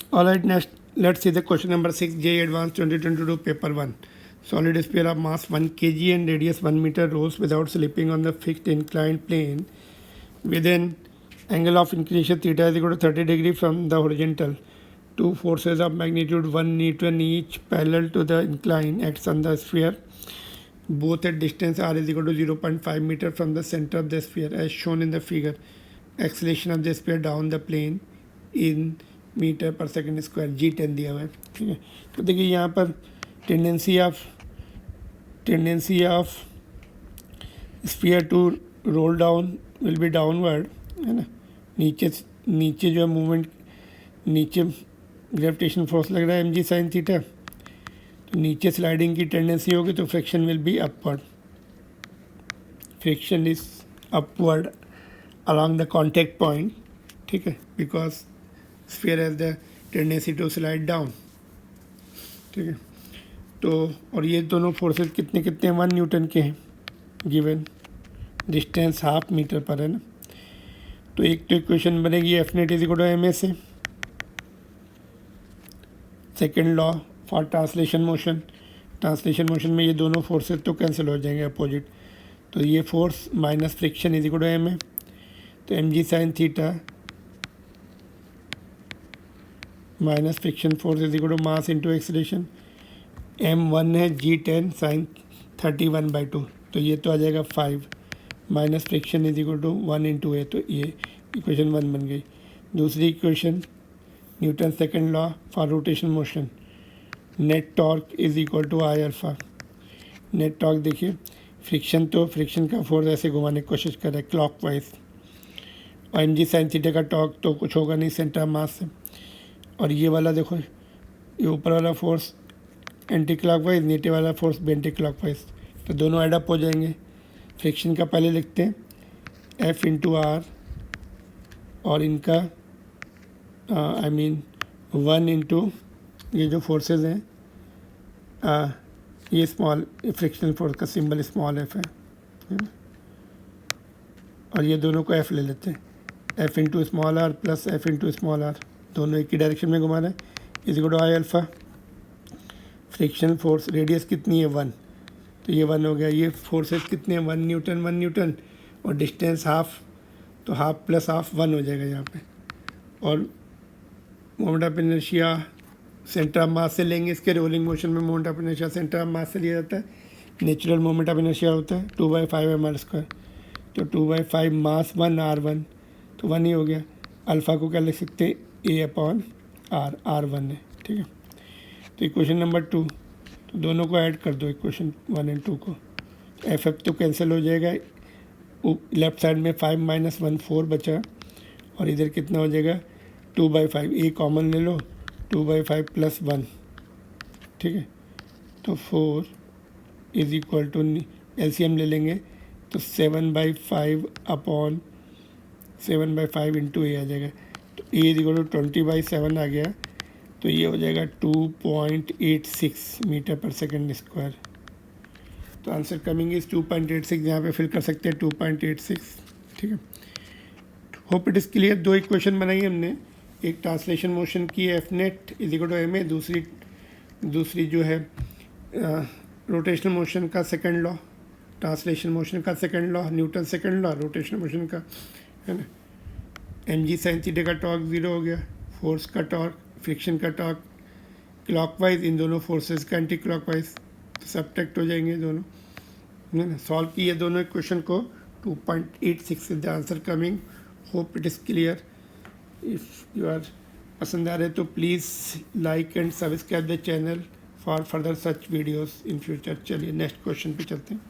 All right, next let's see the question number 6, JEE Advanced 2022 paper 1. Solid sphere of mass 1 kg and radius 1 meter rolls without slipping on the fixed inclined plane with an angle of inclination theta is equal to 30 degree from the horizontal. Two forces of magnitude 1 Newton each parallel to the incline acts on the sphere, both at distance r is equal to 0.5 meter from the center of the sphere as shown in the figure. Acceleration of the sphere down the plane in metre per second square g10 दिया हुआ है, ठीक है। तो देखिए यहाँ पर tendency of sphere to roll down will be downward, है ना। नीचे जो है मूवमेंट, नीचे ग्रेविटेशन फोर्स लग रहा है mg sin थीटा, तो नीचे स्लाइडिंग की टेंडेंसी होगी तो friction will be upward, friction is upward along the contact point, ठीक है, because sphere has the tendency to slide down, ठीक है। तो और ये दोनों फोर्सेस कितने 1 न्यूटन के हैं, गिवन डिस्टेंस हाफ मीटर पर है ना। तो एक तो इक्वेशन बनेगी F net is equal to M A से। Second law for translation motion में ये दोनों फोर्सेस तो कैंसिल हो जाएंगे अपोजिट, तो ये force minus friction is equal to M A, तो M G sine theta minus friction force is equal to mass into acceleration. m1 है g10 साइन 31/2, तो ये तो आ जाएगा 5 minus friction is equal to 1 into A, तो ये equation 1 बन गई। दूसरी इक्वेशन Newton second law for rotation motion, net torque is equal to I alpha. Net torque देखिए, फ्रिक्शन का फोर्स ऐसे घुमाने की कोशिश कर रहा है क्लॉकवाइज, और एम जी साइन थीटा का टॉर्क तो कुछ होगा नहीं सेंटर मास से। और ये वाला देखो, ये ऊपर वाला फोर्स एंटी क्लॉकवाइज, नीचे वाला फोर्स भी एंटी क्लॉकवाइज, तो दोनों एडअप हो जाएंगे। फ्रिक्शन का पहले लिखते हैं एफ इंटू आर, और इनका आई मीन 1 इंटू ये जो फोर्सेस हैं, ये स्मॉल फ्रिक्शनल फोर्स का सिंबल स्मॉल एफ है ना? और ये दोनों को एफ ले लेते हैं, F into small R plus F into small R, दोनों एक ही डायरेक्शन में घुमा रहे हैं, is equal to I alpha. Friction force radius कितनी है 1, तो ये 1 हो गया। ये फोर्सेस कितने हैं 1 न्यूटन, और डिस्टेंस हाफ, तो हाफ प्लस हाफ 1 हो जाएगा यहाँ पे। और moment of inertia centre of mass से लेंगे, इसके रोलिंग मोशन में moment of inertia centre of mass से लिया जाता है, नेचुरल मोमेंट ऑफ इनर्शिया होता है 2/5 mr², तो 2/5 मास 1 r1, तो 1 ही हो गया। अल्फ़ा को क्या लिख सकते हैं a/r, r1 है, ठीक है। तो इक्वेशन नंबर 2, तो दोनों को ऐड कर दो इक्वेशन 1 एंड 2 को, एफ तो कैंसिल हो जाएगा, लेफ्ट साइड में 5 - 1 4 बचा, और इधर कितना हो जाएगा 2/5, ए कॉमन ले लो, 2/5 + 1, ठीक है। तो 4 इज इक्वल टू एलसीएम ले लेंगे तो 7/5 अपॉन 7/5 इंटू ए आ जाएगा, तो ए इज इक्वल टू 20/7 आ गया, तो ये हो जाएगा 2.86 मीटर पर सेकंड स्क्वायर। तो आंसर कमिंग इज 2.86, यहाँ पे फिल कर सकते हैं 2.86, ठीक है। Hope it is clear. दो इक्वेशन बनाई हमने, एक ट्रांसलेशन मोशन की F net is equal to M A, दूसरी जो है रोटेशनल मोशन का सेकंड लॉ, ट्रांसलेशन मोशन का second law, Newton second law, rotational motion का, है ना। एम जी साइन थीटा का टॉर्क 0 हो गया, फोर्स का टॉर्क, फ्रिक्शन का टॉर्क क्लॉकवाइज, इन दोनों फोर्सेस का एंटी क्लॉकवाइज, तो सब्ट्रैक्ट हो जाएंगे दोनों, है ना। सॉल्व किए दोनों इक्वेशन को, 2.86 is the answer coming. Hope it is clear. If you are पसंद आ रहे तो please like and subscribe the channel for further such videos in future. चलिए नेक्स्ट क्वेश्चन पे चलते हैं।